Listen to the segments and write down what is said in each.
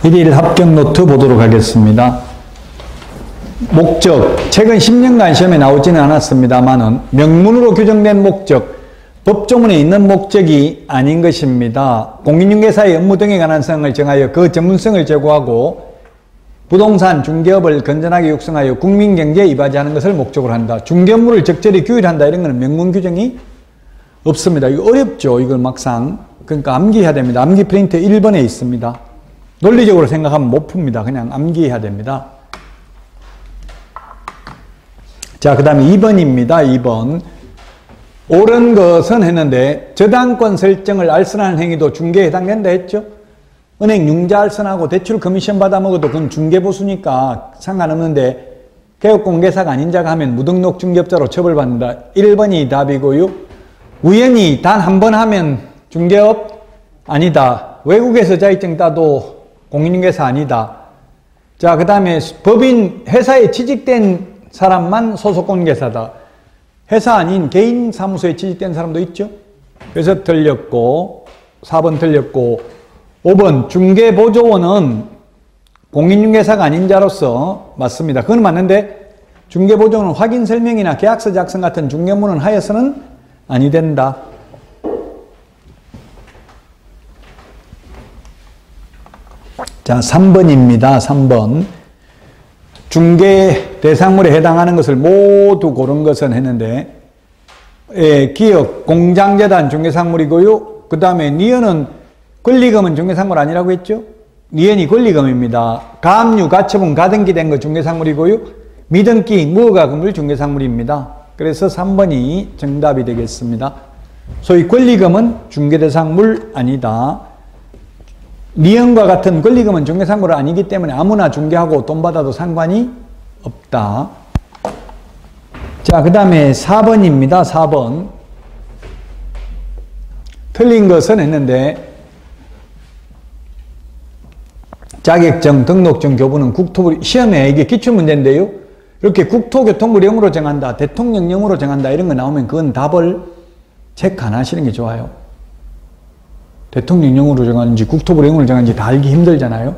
1일 합격 노트 보도록 하겠습니다. 목적, 최근 10년간 시험에 나오지는 않았습니다만은 명문으로 규정된 목적, 법조문에 있는 목적이 아닌 것입니다. 공인중개사의 업무 등에 관한 사항을 정하여 그 전문성을 제고하고 부동산, 중개업을 건전하게 육성하여 국민경제에 이바지하는 것을 목적으로 한다. 중개업무를 적절히 규율한다. 이런 거는 명문 규정이 없습니다. 이거 어렵죠. 이걸 막상. 그러니까 암기해야 됩니다. 암기 프린트 1번에 있습니다. 논리적으로 생각하면 못 풉니다. 그냥 암기해야 됩니다. 자, 그 다음에 2번입니다. 2번. 옳은 것은 했는데 저당권 설정을 알선하는 행위도 중개에 해당된다 했죠. 은행 융자 알선하고 대출 커미션 받아 먹어도 그건 중개보수니까 상관없는데 개업공개사가 아닌 자가 하면 무등록 중개업자로 처벌받는다. 1번이 답이고요. 우연히 단 한 번 하면 중개업 아니다. 외국에서 자격증 따도 공인중개사 아니다. 자, 그 다음에 법인 회사에 취직된 사람만 소속공개사다. 회사 아닌 개인 사무소에 취직된 사람도 있죠. 그래서 틀렸고 4번 틀렸고 5번 중개보조원은 공인중개사가 아닌 자로서 맞습니다. 그건 맞는데 중개보조원은 확인설명이나 계약서 작성 같은 중개업무는 하여서는 아니 된다. 자, 3번입니다. 3번. 중개 대상물에 해당하는 것을 모두 고른 것은 했는데, 기업, 공장재단 중개상물이고요. 그 다음에 니은은 권리금은 중개상물 아니라고 했죠? 니은이 권리금입니다. 가압류, 가처분, 가등기 된 거 중개상물이고요. 미등기, 무허가 금물 중개상물입니다. 그래서 3번이 정답이 되겠습니다. 소위 권리금은 중개대상물 아니다. 니은과 같은 권리금은 중개상물 아니기 때문에 아무나 중개하고 돈 받아도 상관이 없다. 자, 그 다음에 4번입니다. 4번. 틀린 것은 했는데 자격증, 등록증, 교부는 국토부, 시험에 이게 기출문제인데요. 이렇게 국토교통부령으로 정한다, 대통령령으로 정한다 이런 거 나오면 그건 답을 체크 안 하시는 게 좋아요. 대통령령으로 정하는지 국토부령으로 정하는지 다 알기 힘들잖아요.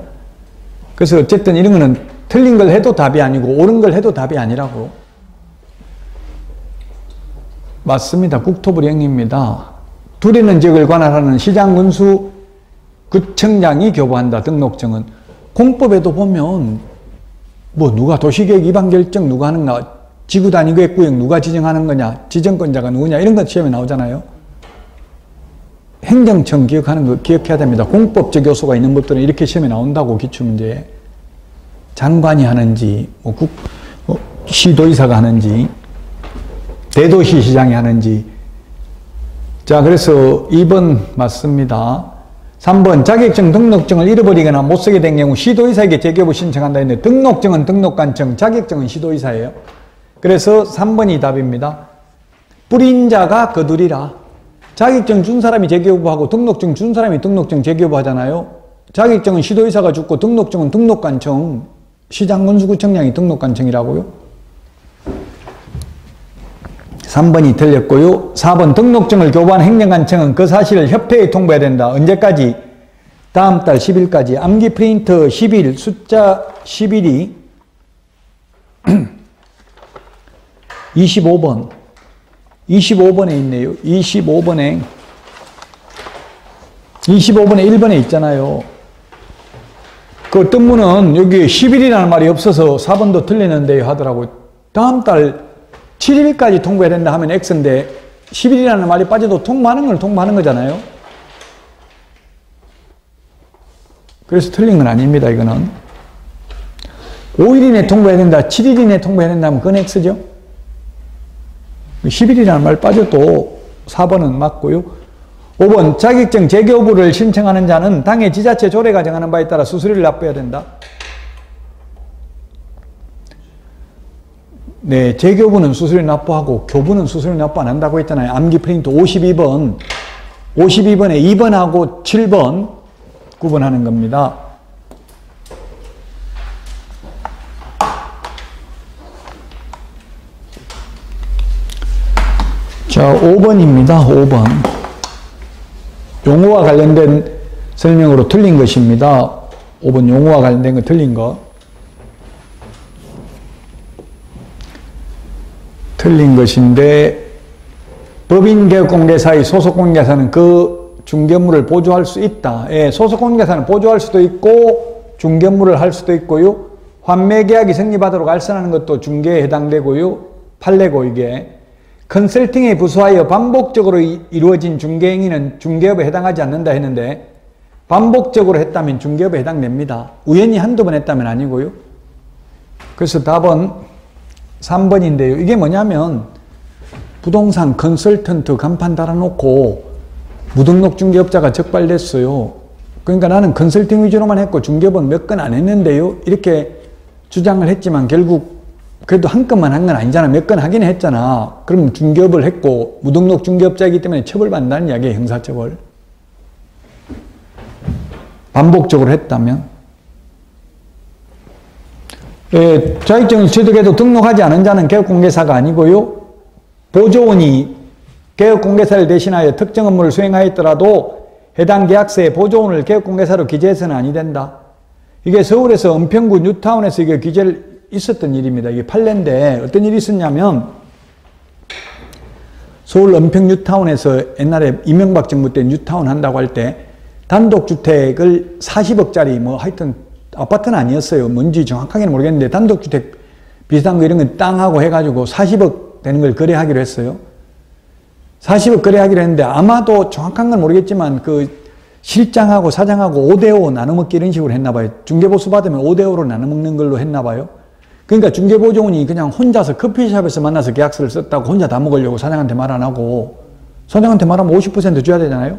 그래서 어쨌든 이런 거는 틀린 걸 해도 답이 아니고 옳은 걸 해도 답이 아니라고. 맞습니다. 국토부령입니다. 두리는 지역을 관할하는 시장군수 구청장이 교부한다. 등록증은. 공법에도 보면 뭐 누가 도시계획 위반 결정 누가 하는가, 지구단위계획구역 누가 지정하는 거냐, 지정권자가 누구냐 이런 것 시험에 나오잖아요. 행정청 기억하는 거 기억해야 됩니다. 공법적 요소가 있는 것들은 이렇게 시험에 나온다고. 기출문제에 장관이 하는지 시도의사가 하는지 대도시시장이 하는지. 자, 그래서 2번 맞습니다. 3번 자격증, 등록증을 잃어버리거나 못쓰게 된 경우 시도의사에게 재교부 신청한다 했는데 등록증은 등록관청, 자격증은 시도의사예요. 그래서 3번이 답입니다. 뿌린 자가 거두리라. 자격증 준 사람이 재교부하고 등록증 준 사람이 등록증 재교부 하잖아요. 자격증은 시도의사가 줬고 등록증은 등록관청, 시장군수구청장이 등록관청이라고요. 3번이 틀렸고요. 4번 등록증을 교부한 행정관청은 그 사실을 협회에 통보해야 된다. 언제까지? 다음 달 10일까지. 암기 프린트 10일, 숫자 11이 25번. 25번에 있네요. 25번에 1번에 있잖아요. 그 뜻문은 여기 10일이라는 말이 없어서 4번도 틀리는데요 하더라고요. 다음 달 7일까지 통보해야 된다 하면 X인데 10일이라는 말이 빠져도 통보하는 걸 통보하는 거잖아요. 그래서 틀린 건 아닙니다. 이거는 5일 이내 통보해야 된다, 7일 이내 통보해야 된다면 그건 X죠. 10일이라는 말 빠져도 4번은 맞고요. 5번 자격증 재교부를 신청하는 자는 당해 지자체 조례가 정하는 바에 따라 수수료를 납부해야 된다. 네, 재교부는 수수료 납부하고 교부는 수수료 납부 안 한다고 했잖아요. 암기 프린트 52번. 52번에 2번하고 7번 구분하는 겁니다. 자, 5번입니다. 5번. 용어와 관련된 설명으로 틀린 것입니다. 5번 용어와 관련된 거 틀린 거. 틀린 것인데 법인개업공개사의 소속공개사는 그 중개물을 보조할 수 있다. 예, 소속공개사는 보조할 수도 있고 중개물을 할 수도 있고요. 환매계약이 성립하도록 알선하는 것도 중개에 해당되고요. 판례고 이게. 컨설팅에 부수하여 반복적으로 이루어진 중개행위는 중개업에 해당하지 않는다 했는데 반복적으로 했다면 중개업에 해당됩니다. 우연히 한두 번 했다면 아니고요. 그래서 답은 3번인데요. 이게 뭐냐면 부동산 컨설턴트 간판 달아놓고 무등록 중개업자가 적발됐어요. 그러니까 나는 컨설팅 위주로만 했고 중개업은 몇 건 안 했는데요. 이렇게 주장을 했지만 결국 그래도 한 건만 한 건 아니잖아. 몇 건 하긴 했잖아. 그럼 중개업을 했고 무등록 중개업자이기 때문에 처벌받는다는 이야기예요. 형사처벌. 반복적으로 했다면. 예, 자격증을 취득해도 등록하지 않은 자는 개업공개사가 아니고요. 보조원이 개업공개사를 대신하여 특정 업무를 수행하였더라도 해당 계약서에 보조원을 개업공개사로 기재해서는 아니 된다. 이게 서울에서 은평구 뉴타운에서 이게 기재를 있었던 일입니다. 이게 판례인데 어떤 일이 있었냐면 서울 은평 뉴타운에서 옛날에 이명박 정부 때 뉴타운 한다고 할 때 단독주택을 40억짜리 뭐 하여튼 아파트는 아니었어요. 뭔지 정확하게는 모르겠는데 단독주택 비슷한 거 이런 건 땅하고 해가지고 40억 되는 걸 거래하기로 했어요. 40억 거래하기로 했는데 아마도 정확한 건 모르겠지만 그 실장하고 사장하고 5대5 나눠먹기 이런 식으로 했나봐요. 중개보수 받으면 5대5로 나눠먹는 걸로 했나봐요. 그러니까 중개보조원이 그냥 혼자서 커피숍에서 만나서 계약서를 썼다고 혼자 다 먹으려고 사장한테 말 안 하고 사장한테 말하면 50% 줘야 되잖아요.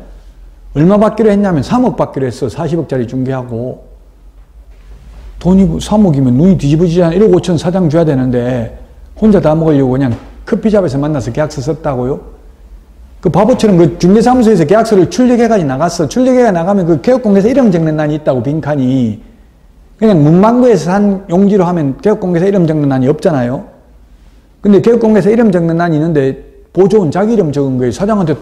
얼마 받기로 했냐면 3억 받기로 했어. 40억짜리 중개하고 돈이 3억이면 눈이 뒤집어지잖아. 1억 5천 사장 줘야 되는데 혼자 다 먹으려고 그냥 커피숍에서 만나서 계약서 썼다고요. 그 바보처럼 그 중개사무소에서 계약서를 출력해가지고 나갔어. 출력해가 나가면 그 개업공개사 이름 적는 난이 있다고 빈칸이. 그냥 문방구에서 산 용지로 하면 개업공개사 이름 적는 난이 없잖아요. 근데 개업공개사 이름 적는 난이 있는데 보조원 자기 이름 적은 거예요. 사장한테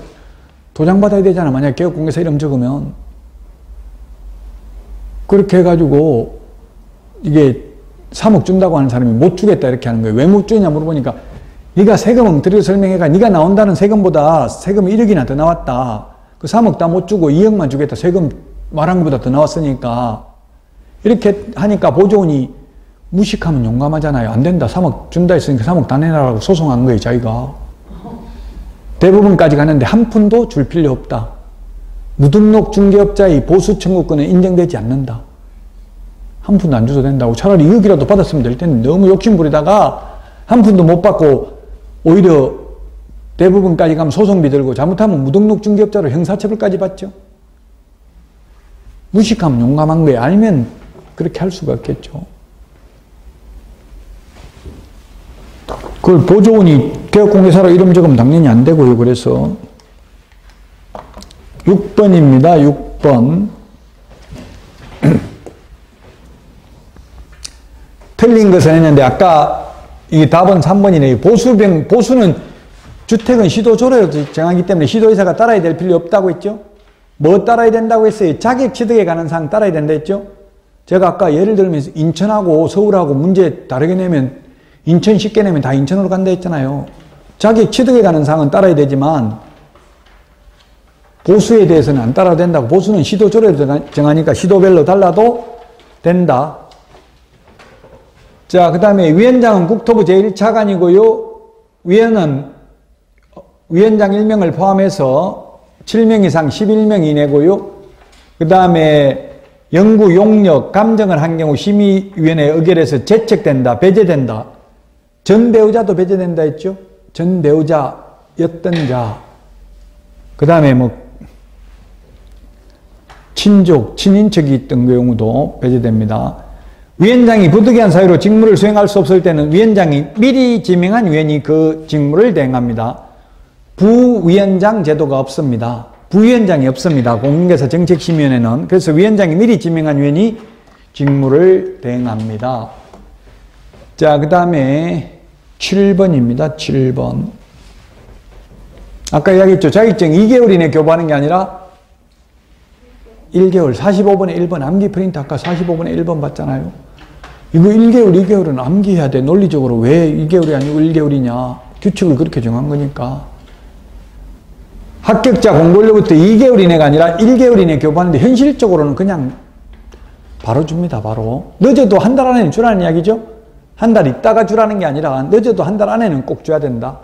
도장 받아야 되잖아. 만약에 개업공개사 이름 적으면. 그렇게 해가지고 이게 3억 준다고 하는 사람이 못 주겠다 이렇게 하는 거예요. 왜 못 주냐 물어보니까 네가 세금 엉터리로 설명해가 네가 나온다는 세금보다 세금 1억이나 더 나왔다. 그 3억 다 못 주고 2억만 주겠다. 세금 말한 것보다 더 나왔으니까. 이렇게 하니까 보조원이 무식하면 용감하잖아요. 안 된다. 3억 준다 했으니까 3억 다 내놔라고 소송한 거예요. 자기가. 대부분까지 가는데 한 푼도 줄 필요 없다. 무등록 중개업자의 보수 청구권은 인정되지 않는다. 한 푼도 안 줘도 된다고. 차라리 2억이라도 받았으면 될 텐데 너무 욕심부리다가 한 푼도 못 받고 오히려 대부분까지 가면 소송비 들고 잘못하면 무등록 중개업자로 형사처벌까지 받죠. 무식하면 용감한 거예요. 알면 그렇게 할 수가 없겠죠. 그걸 보조원이 개업공개사로 이름 적으면 당연히 안 되고요. 그래서 6번입니다. 6번. 틀린 것은 했는데 아까 이게 답은 3번이네요. 보수는 주택은 시도조례로 정하기 때문에 시도의사가 따라야 될 필요 없다고 했죠. 뭐 따라야 된다고 했어요? 자격 취득에 관한 사항 따라야 된다 했죠. 제가 아까 예를 들면서 인천하고 서울하고 문제 다르게 내면 인천 쉽게 내면 다 인천으로 간다 했잖아요. 자격 취득에 관한 사항은 따라야 되지만 보수에 대해서는 안 따라도 된다고. 보수는 시도조례로 정하니까 시도별로 달라도 된다. 자, 그 다음에 위원장은 국토부 제1차관이고요. 위원은 위원장 1명을 포함해서 7명 이상 11명 이내고요. 그 다음에 연구, 용역, 감정을 한 경우 심의위원회 의결에서 제척된다, 배제된다. 전 배우자도 배제된다 했죠. 전 배우자였던 자. 그 다음에 뭐 친족, 친인척이 있던 경우도 배제됩니다. 위원장이 부득이한 사유로 직무를 수행할 수 없을 때는 위원장이 미리 지명한 위원이 그 직무를 대행합니다. 부위원장 제도가 없습니다. 부위원장이 없습니다. 공공개사 정책심의위원회는. 그래서 위원장이 미리 지명한 위원이 직무를 대행합니다. 자, 그 다음에 7번입니다. 7번. 아까 이야기했죠. 자격증 2개월 이내 교부하는 게 아니라 1개월 45분의 1번 암기 프린트 아까 45분의 1번 봤잖아요. 이거 1개월, 2개월은 암기해야 돼. 논리적으로 왜 2개월이 아니고 1개월이냐. 규칙을 그렇게 정한 거니까. 합격자 공고일로부터 2개월 이내가 아니라 1개월 이내 교부하는데 현실적으로는 그냥 바로 줍니다. 바로. 늦어도 한 달 안에는 주라는 이야기죠. 한 달 있다가 주라는 게 아니라 늦어도 한 달 안에는 꼭 줘야 된다.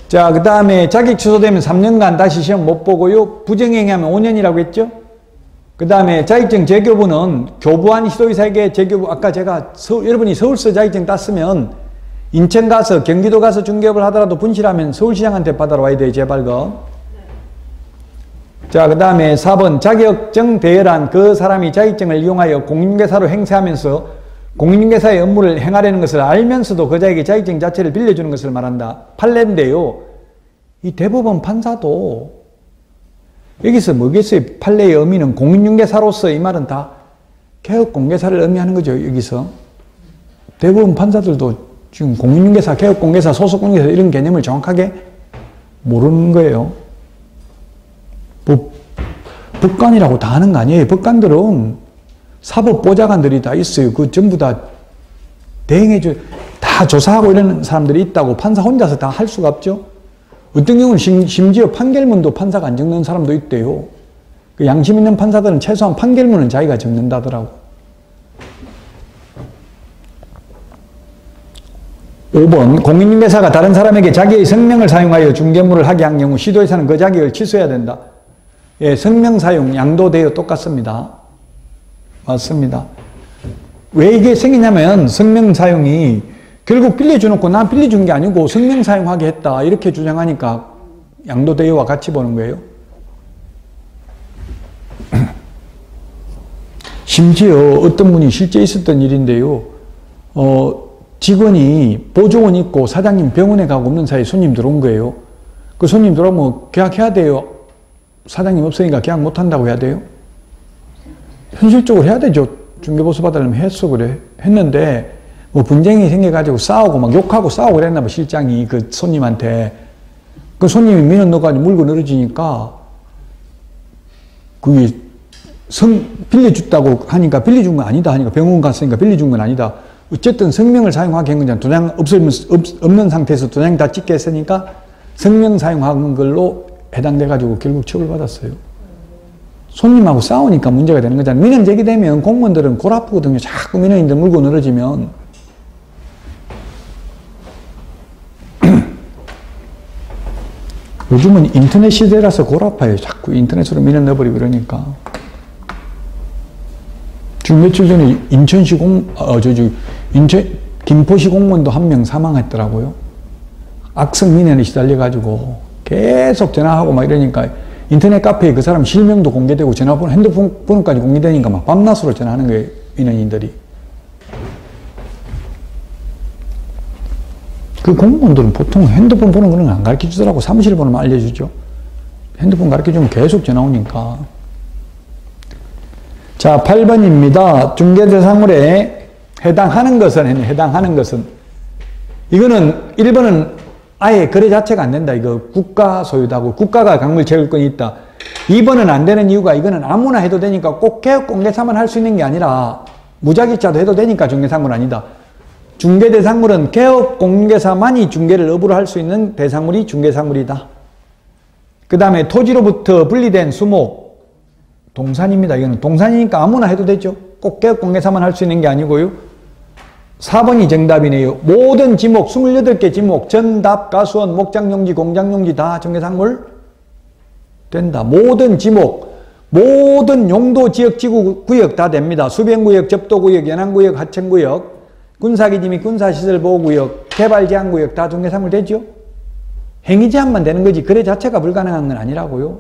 자, 그 다음에 자격 취소되면 3년간 다시 시험 못 보고요. 부정행위하면 5년이라고 했죠. 그 다음에 자격증 재교부는 교부한 시도의사에게 재교부, 아까 제가 여러분이 서울서 자격증 땄으면 인천 가서 경기도 가서 중개업을 하더라도 분실하면 서울시장한테 받아러 와야 돼요. 재발급. 자, 그 다음에 4번 자격증 대여란 그 사람이 자격증을 이용하여 공인중개사로 행세하면서 공인중개사의 업무를 행하려는 것을 알면서도 그 자에게 자격증 자체를 빌려주는 것을 말한다. 판례인데요. 이 대법원 판사도 여기서 뭐겠어요? 판례의 의미는 공인중개사로서 이 말은 다 개업공개사를 의미하는 거죠. 여기서. 대법원 판사들도 지금 공인중개사, 개업공개사, 소속공개사 이런 개념을 정확하게 모르는 거예요. 법관이라고 다 하는 거 아니에요. 법관들은 사법보좌관들이 다 있어요. 그 전부 다 대행해줘, 다 조사하고 이런 사람들이 있다고 판사 혼자서 다 할 수가 없죠. 어떤 경우는 심지어 판결문도 판사가 안 적는 사람도 있대요. 그 양심 있는 판사들은 최소한 판결문은 자기가 적는다더라고. 5번 공인중개사가 다른 사람에게 자기의 성명을 사용하여 중개물을 하게 한 경우 시도의사는 그 자격을 취소해야 된다. 예, 성명 사용, 양도대여 똑같습니다. 맞습니다. 왜 이게 생기냐면 성명 사용이 결국 빌려주놓고 난 빌려준 게 아니고 성명 사용하게 했다 이렇게 주장하니까 양도대여와 같이 보는 거예요. 심지어 어떤 분이 실제 있었던 일인데요. 직원이 보조원 있고 사장님 병원에 가고 없는 사이에 손님 들어온 거예요. 그 손님 들어오면 계약해야 돼요. 사장님 없으니까 계약 못한다고 해야 돼요. 현실적으로 해야 되죠. 중개보수 받으려면 했어 그래. 했는데 뭐 분쟁이 생겨가지고 싸우고 막 욕하고 싸우고 그랬나 봐. 실장이 그 손님한테. 그 손님이 민원 넣어가지고 물고 늘어지니까 그게 빌려줬다고 하니까 빌려준 건 아니다 하니까 병원 갔으니까 빌려준 건 아니다. 어쨌든 성명을 사용하게 한 거잖아. 도장 없는 상태에서 도장 다 찍게 했으니까 성명 사용한 걸로 해당돼가지고 결국 처벌받았어요. 손님하고 싸우니까 문제가 되는 거잖아요. 민원 제기되면 공무원들은 골 아프거든요. 자꾸 민원인들 물고 늘어지면. 요즘은 인터넷 시대라서 골 아파요. 자꾸 인터넷으로 민원 넣어버리고 그러니까. 지금 며칠 전에 김포시 공무원도 한 명 사망했더라고요. 악성 민원에 시달려가지고 계속 전화하고 막 이러니까 인터넷 카페에 그 사람 실명도 공개되고 전화번호, 핸드폰 번호까지 공개되니까 막 밤낮으로 전화하는 거예요. 민원인들이. 그 공무원들은 보통 핸드폰 번호 그런 거 안 가르쳐 주더라고. 사무실 번호만 알려주죠. 핸드폰 가르쳐 주면 계속 전화 오니까. 자, 8번입니다. 중개대상물에 해당하는 것은 이거는 1번은 아예 거래 자체가 안 된다. 이거 국가 소유다고 국가가 강물 채굴권이 있다. 2번은 안 되는 이유가 이거는 아무나 해도 되니까 꼭 개업공개사만 할 수 있는 게 아니라 무자격자도 해도 되니까 중개상물 아니다. 중개대상물은 개업공개사만이 중개를 업으로 할 수 있는 대상물이 중개상물이다. 그 다음에 토지로부터 분리된 수목, 동산입니다. 이거는 동산이니까 아무나 해도 되죠. 꼭 개업공개사만 할 수 있는 게 아니고요. 4번이 정답이네요. 모든 지목, 28개 지목, 전답, 가수원, 목장용지, 공장용지 다 중개상물 된다. 모든 지목, 모든 용도, 지역, 지구, 구역 다 됩니다. 수변구역, 접도구역, 연안구역, 하천구역, 군사기지 및 군사시설보호구역, 개발제한구역 다 중개상물 되죠? 행위제한만 되는 거지 거래 자체가 불가능한 건 아니라고요.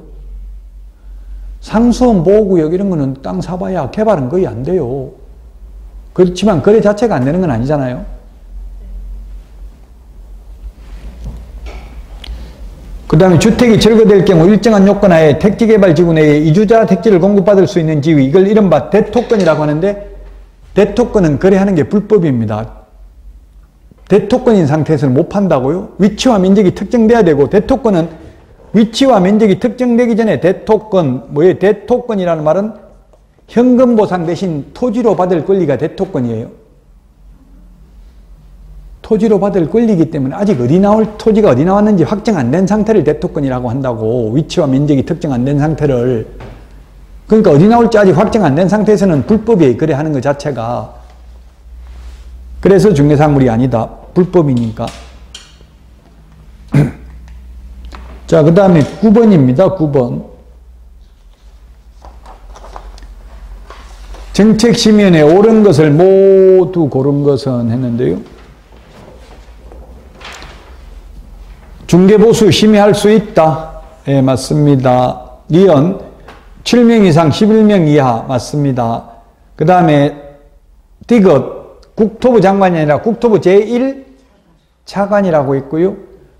상수원 보호구역 이런 거는 땅 사봐야 개발은 거의 안 돼요. 그렇지만 거래 자체가 안 되는 건 아니잖아요. 그 다음에 주택이 철거될 경우 일정한 요건 하에 택지개발지구 내에 이주자 택지를 공급받을 수 있는 지위, 이걸 이른바 대토권이라고 하는데 대토권은 거래하는 게 불법입니다. 대토권인 상태에서는 못 판다고요? 위치와 민적이 특정돼야 되고 대토권은 위치와 면적이 특정되기 전에 대토권, 뭐예요? 대토권이라는 말은 현금 보상 대신 토지로 받을 권리가 대토권이에요. 토지로 받을 권리이기 때문에 아직 토지가 어디 나왔는지 확정 안 된 상태를 대토권이라고 한다고. 위치와 면적이 특정 안 된 상태를. 그러니까 어디 나올지 아직 확정 안 된 상태에서는 불법이에요. 거래하는 것 자체가. 그래서 중개사물이 아니다. 불법이니까. 자, 그 다음에 9번입니다. 9번. 정책심의원에 옳은 것을 모두 고른 것은 했는데요. 중개보수 심의할 수 있다. 예, 맞습니다. 리언 7명 이상 11명 이하 맞습니다. 그 다음에 디귿 국토부 장관이 아니라 국토부 제1차관이라고 있고요.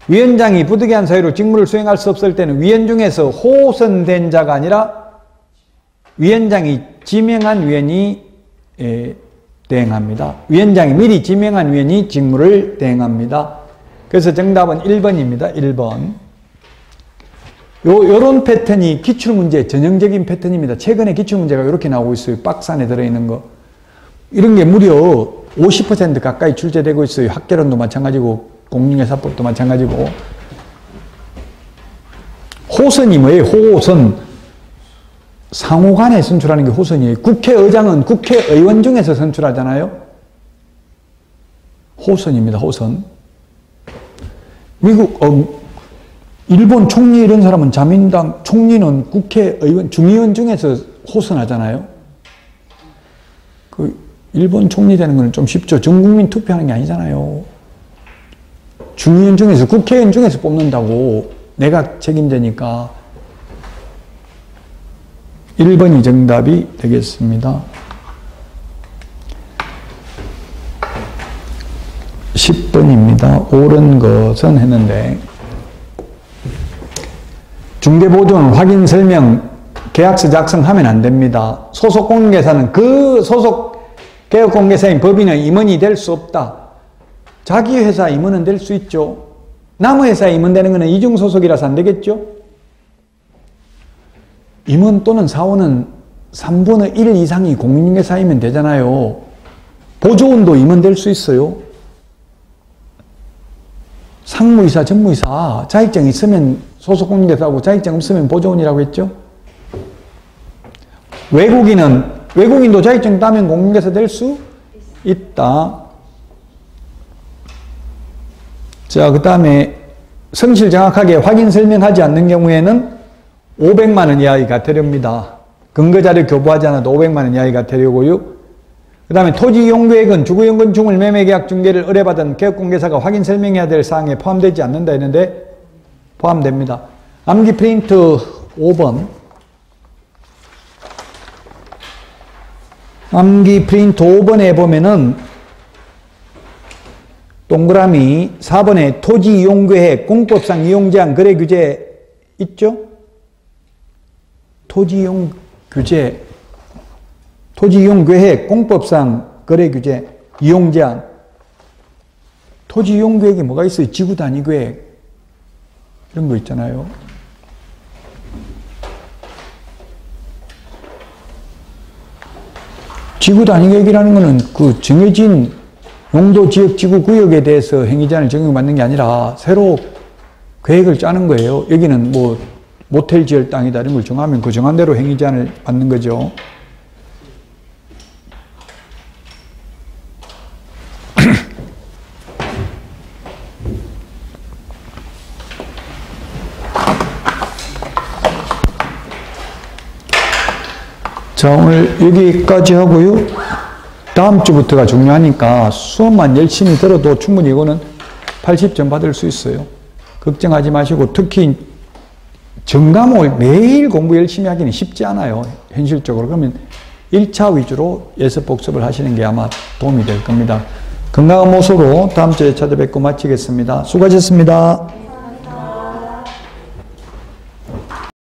위원장이 부득이한 사유로 직무를 수행할 수 없을 때는 위원 중에서 호선된 자가 아니라 위원장이 지명한 위원이 대행합니다. 위원장이 미리 지명한 위원이 직무를 대행합니다. 그래서 정답은 1번입니다. 1번. 요런 패턴이 기출문제 전형적인 패턴입니다. 최근에 기출문제가 이렇게 나오고 있어요. 박스 안에 들어있는 거. 이런 게 무려 50% 가까이 출제되고 있어요. 학개론도 마찬가지고 공인중개사법도 마찬가지고. 호선이 뭐예요? 호선. 상호간에 선출하는 게 호선이에요. 국회의장은 국회의원 중에서 선출하잖아요. 호선입니다. 호선. 미국, 일본 총리 이런 사람은 자민당 총리는 국회의원, 중의원 중에서 호선하잖아요. 일본 총리 되는 건 좀 쉽죠. 전국민 투표하는 게 아니잖아요. 중의원 중에서, 국회의원 중에서 뽑는다고. 내각 책임제니까. 1번이 정답이 되겠습니다. 10번입니다. 옳은 것은 했는데 중개보조는 확인 설명 계약서 작성하면 안 됩니다. 소속 공개사는 그 소속 개업공개사인 법인의 임원이 될 수 없다. 자기 회사 임원은 될 수 있죠. 남의 회사 임원 되는 것은 이중소속이라서 안 되겠죠. 임원 또는 사원은 3분의 1 이상이 공인중개사이면 되잖아요. 보조원도 임원 될 수 있어요. 상무이사, 전무이사, 자격증 있으면 소속 공인중개사하고 자격증 없으면 보조원이라고 했죠. 외국인도 자격증 따면 공인중개사 될 수 있다. 자, 그 다음에 성실 정확하게 확인 설명하지 않는 경우에는 500만 원 이하의 과태료입니다. 근거자료 교부하지 않아도 500만 원 이하의 과태료고요. 그 다음에 토지 이용계획은 주거용 건축물 매매계약 중개를 의뢰받은 개업공개사가 확인 설명해야 될 사항에 포함되지 않는다 했는데 포함됩니다. 암기 프린트 5번. 암기 프린트 5번에 보면은 동그라미 4번에 토지 이용계획 공법상 이용제한 거래 규제 있죠? 토지 이용 규제, 토지 이용 계획, 공법상 거래 규제, 이용 제한. 토지 이용 계획이 뭐가 있어요? 지구 단위 계획. 이런 거 있잖아요. 지구 단위 계획이라는 거는 그 정해진 용도 지역 지구 구역에 대해서 행위 제한을 적용받는 게 아니라 새로 계획을 짜는 거예요. 여기는 뭐 모텔 지을 땅이다 이런 걸 정하면 그 정한 대로 행위 제한을 받는 거죠. 자, 오늘 여기까지 하고요. 다음 주부터가 중요하니까 수업만 열심히 들어도 충분히 이거는 80점 받을 수 있어요. 걱정하지 마시고 특히 전과목을 매일 공부 열심히 하기는 쉽지 않아요. 현실적으로. 그러면 1차 위주로 예습 복습을 하시는 게 아마 도움이 될 겁니다. 건강한 모습으로 다음 주에 찾아뵙고 마치겠습니다. 수고하셨습니다.